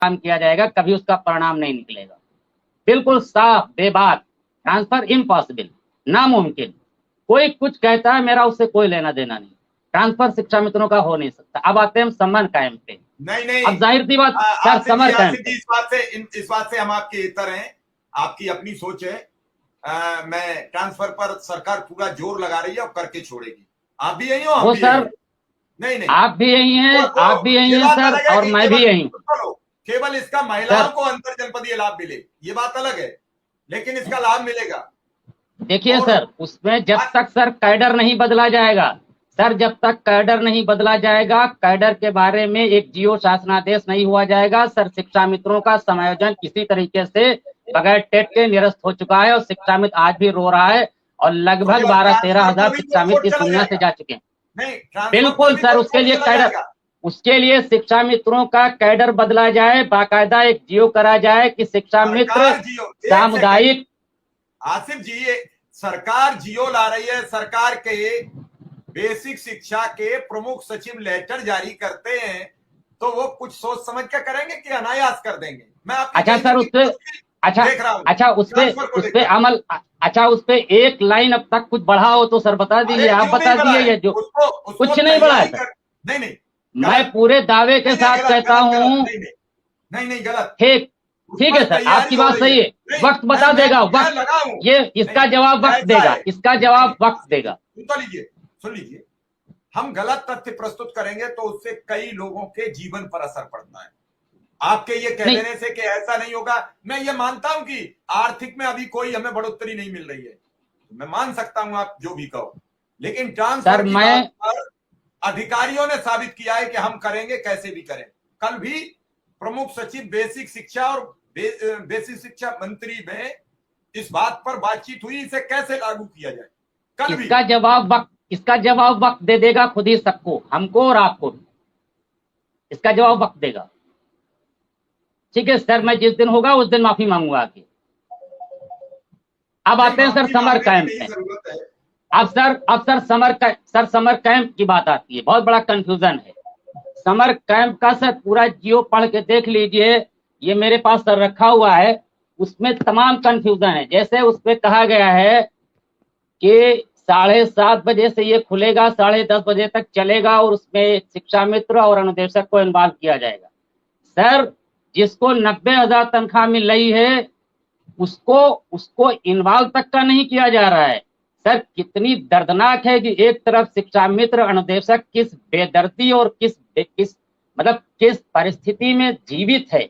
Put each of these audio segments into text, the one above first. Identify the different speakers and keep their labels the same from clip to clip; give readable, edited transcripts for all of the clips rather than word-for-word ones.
Speaker 1: काम किया जाएगा, कभी उसका परिणाम नहीं निकलेगा। बिल्कुल साफ बेबाक, ट्रांसफर इम्पॉसिबल, नामुमकिन। कोई कुछ कहता है, मेरा उससे कोई लेना देना नहीं। ट्रांसफर शिक्षा मित्रों का हो नहीं सकता। अब आते हैं हम समर कैंप पे।
Speaker 2: नहीं
Speaker 1: अब जाहिर सी बात सर, समर कैंप
Speaker 2: जी, इस बात से हम आपके इतर हैं, आपकी अपनी सोच है। मैं ट्रांसफर पर सरकार पूरा जोर लगा रही है और करके छोड़ेगी। आप भी यही हो, हम
Speaker 1: वो
Speaker 2: भी
Speaker 1: सर
Speaker 2: यही नहीं
Speaker 1: आप भी यही हैं, आप भी यही
Speaker 2: ये
Speaker 1: हैं
Speaker 2: बात
Speaker 1: सर,
Speaker 2: अलग है
Speaker 1: और
Speaker 2: कि
Speaker 1: मैं भी यही हूं।
Speaker 2: केवल इसका महिलाओं को अंतर जनपदीय लाभ मिले, ये बात अलग है, लेकिन इसका लाभ मिलेगा।
Speaker 1: देखिए सर, उसमें जब तक सर कैडर नहीं बदला जाएगा, सर जब तक कैडर नहीं बदला जाएगा, कैडर के बारे में एक जियो शासनादेश नहीं हुआ जाएगा सर, शिक्षा मित्रों का समायोजन किसी तरीके से बगैर टेट के निरस्त हो चुका है, और शिक्षा मित्र आज भी रो रहा है, और लगभग 12-13 हजार शिक्षा मित्र इस दुनिया से जा चुके हैं। बिल्कुल सर, उसके लिए कैडर, उसके लिए शिक्षा मित्रों का कैडर बदला जाए, बाकायदा एक जियो करा जाए कि शिक्षा मित्र सामुदायिक।
Speaker 2: आसिफ जी, ये सरकार जियो ला रही है, सरकार के बेसिक शिक्षा के प्रमुख सचिव लेटर जारी करते हैं, तो वो कुछ सोच समझ के करेंगे कि अनायास कर देंगे? मैं
Speaker 1: अच्छा सर, उसपे उसपे अमल, अच्छा उसपे एक लाइन अब तक कुछ बढ़ा हो तो सर बता दीजिए, आप बता दीजिए। ये जो कुछ नहीं बढ़ा है सर,
Speaker 2: नहीं,
Speaker 1: मैं पूरे दावे के साथ कहता हूं।
Speaker 2: नहीं, गलत।
Speaker 1: ठीक है सर, आपकी बात सही है, वक्त बता देगा, वक्त, ये इसका जवाब वक्त देगा, इसका जवाब वक्त देगा।
Speaker 2: सुन लीजिए, हम गलत तथ्य प्रस्तुत करेंगे तो उससे कई लोगों के जीवन पर असर पड़ता है। आपके ये कह देने से कि ऐसा नहीं होगा, मैं ये मानता हूं कि आर्थिक में अभी कोई हमें बढ़ोतरी नहीं मिल रही है, मैं मान सकता हूं आप जो भी कहो, लेकिन ट्रांसफर की बात पर अधिकारियों ने साबित किया है कि हम करेंगे, कैसे भी करें। कल भी प्रमुख सचिव बेसिक शिक्षा और बेसिक शिक्षा मंत्री में इस बात पर बातचीत हुई, इसे कैसे लागू किया जाए। कल भी
Speaker 1: इसका जवाब वक्त दे देगा, खुद ही सबको, हमको और आपको भी इसका जवाब वक्त देगा। ठीक है सर, मैं जिस दिन होगा उस दिन माफी मांगूंगा आके। अब आते हैं सर समर कैंप में। अब सर समर कैंप की बात आती है, बहुत बड़ा कंफ्यूजन है समर कैंप का। सर पूरा जियो पढ़ के देख लीजिए, ये मेरे पास सर रखा हुआ है, उसमें तमाम कंफ्यूजन है। जैसे उसमें कहा गया है कि 7:30 बजे से ये खुलेगा, 10:30 बजे तक चलेगा, और उसमें शिक्षा मित्र और अनुदेशक को इन्वॉल्व किया जाएगा। सर जिसको 90,000 तनख्वाह मिल रही है, उसको इन्वॉल्व तक का नहीं किया जा रहा है। सर कितनी दर्दनाक है कि एक तरफ शिक्षा मित्र अनुदेशक किस बेदर्दी और किस परिस्थिति में जीवित है,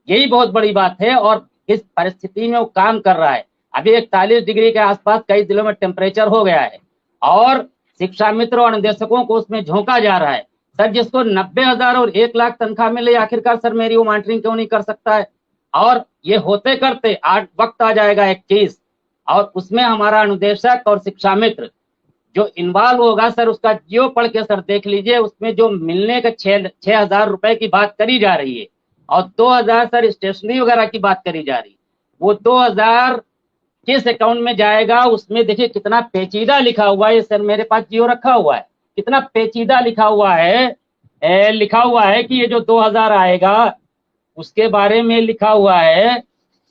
Speaker 1: यही बहुत बड़ी बात है, और किस परिस्थिति में वो काम कर रहा है। अभी 41 डिग्री के आसपास कई जिलों में टेम्परेचर हो गया है, और शिक्षा मित्र और अनुदेशकों को उसमें झोंका जा रहा है। सर जिसको 90,000 और 1 लाख तनख्वाह मिले, आखिरकार सर मेरी वो मॉनिटरिंग क्यों नहीं कर सकता है? और ये होते करते आज वक्त आ जाएगा 21, और उसमें हमारा अनुदेशक और शिक्षा मित्र जो इन्वॉल्व होगा सर, उसका जियो पढ़ के सर देख लीजिए, उसमें जो मिलने के 6,000 रुपए की बात करी जा रही है, और 2,000 सर स्टेशनरी वगैरह की बात करी जा रही है। वो 2,000 किस अकाउंट में जाएगा, उसमें देखिए कितना पेचीदा लिखा हुआ है। सर मेरे पास जियो रखा हुआ है, कितना पेचीदा लिखा हुआ है कि ये जो 2,000 आएगा उसके बारे में लिखा हुआ है।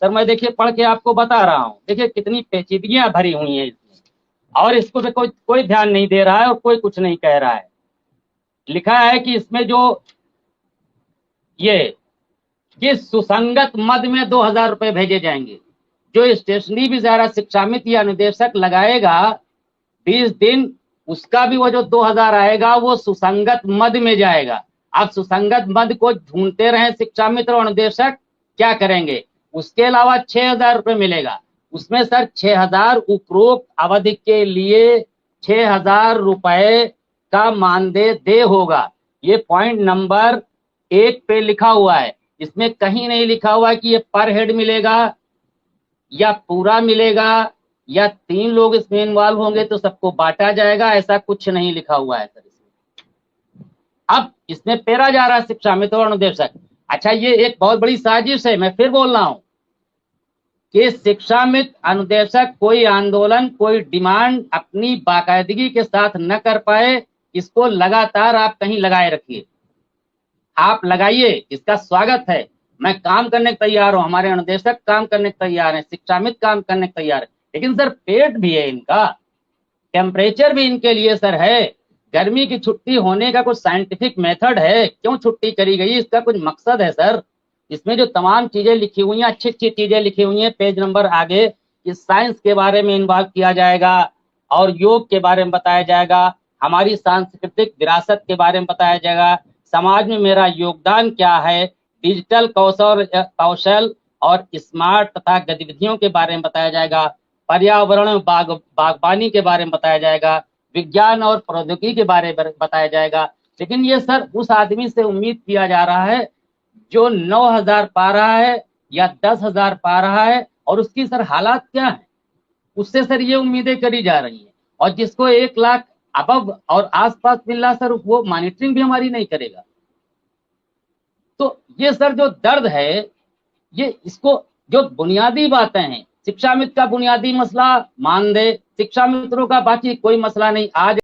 Speaker 1: सर मैं देखिए पढ़ के आपको बता रहा हूँ, देखिए कितनी पेचीदगियां भरी हुई हैं इसमें, और इसको पे कोई ध्यान नहीं दे रहा है और कोई कुछ नहीं कह रहा है। लिखा है कि इसमें जो ये किस सुसंगत मद में 2,000 रुपए भेजे जाएंगे, जो स्टेशनरी भी ज़रा शिक्षा मित्र या निदेशक लगाएगा 20 दिन, उसका भी वो जो 2,000 आएगा वो सुसंगत मद में जाएगा। आप सुसंगत मद को ढूंढते रहे शिक्षा मित्र और निदेशक, क्या करेंगे? उसके अलावा 6,000 रुपए मिलेगा, उसमें सर 6,000 उपरोक्त अवधि के लिए 6,000 रुपए का मानदेय होगा। ये पॉइंट नंबर 1 पे लिखा हुआ है, इसमें कहीं नहीं लिखा हुआ कि ये पर हेड मिलेगा या पूरा मिलेगा या 3 लोग इसमें इन्वॉल्व होंगे तो सबको बांटा जाएगा, ऐसा कुछ नहीं लिखा हुआ है सर इसमें। अब इसमें पेरा जा रहा है शिक्षा मित्र और अनुदेशक। अच्छा ये एक बहुत बड़ी साजिश है, मैं फिर बोल रहा हूं कि शिक्षा मित्र अनुदेशक कोई आंदोलन, कोई डिमांड अपनी बाकायदगी के साथ न कर पाए, इसको लगातार आप कहीं लगाए रखिए, आप लगाइए, इसका स्वागत है, मैं काम करने को तैयार हूं, हमारे अनुदेशक काम करने को तैयार है, शिक्षा मित्र काम करने को तैयार है, लेकिन सर पेट भी है इनका, टेम्परेचर भी इनके लिए सर है। गर्मी की छुट्टी होने का कुछ साइंटिफिक मेथड है, क्यों छुट्टी करी गई, इसका कुछ मकसद है सर। इसमें जो तमाम चीजें लिखी हुई हैं, अच्छी अच्छी चीजें लिखी हुई हैं, पेज नंबर आगे, कि साइंस के बारे में इन्वॉल्व किया जाएगा और योग के बारे में बताया जाएगा, हमारी सांस्कृतिक विरासत के बारे में बताया जाएगा, समाज में मेरा योगदान क्या है, डिजिटल कौशल और स्मार्ट तथा गतिविधियों के बारे में बताया जाएगा, पर्यावरण बागवानी के बारे में बताया जाएगा, विज्ञान और प्रौद्योगिकी के बारे में बताया जाएगा। लेकिन ये सर उस आदमी से उम्मीद किया जा रहा है जो 9,000 पा रहा है या 10,000 पा रहा है, और उसकी सर हालात क्या है, उससे सर ये उम्मीदें करी जा रही हैं। और जिसको 1 लाख अबव और आसपास मिल रहा सर, वो मॉनिटरिंग भी हमारी नहीं करेगा। तो ये सर जो दर्द है, ये इसको जो बुनियादी बातें हैं, शिक्षा मित्र का बुनियादी मसला मानदेय, शिक्षा मित्रों का बाकी कोई मसला नहीं। आज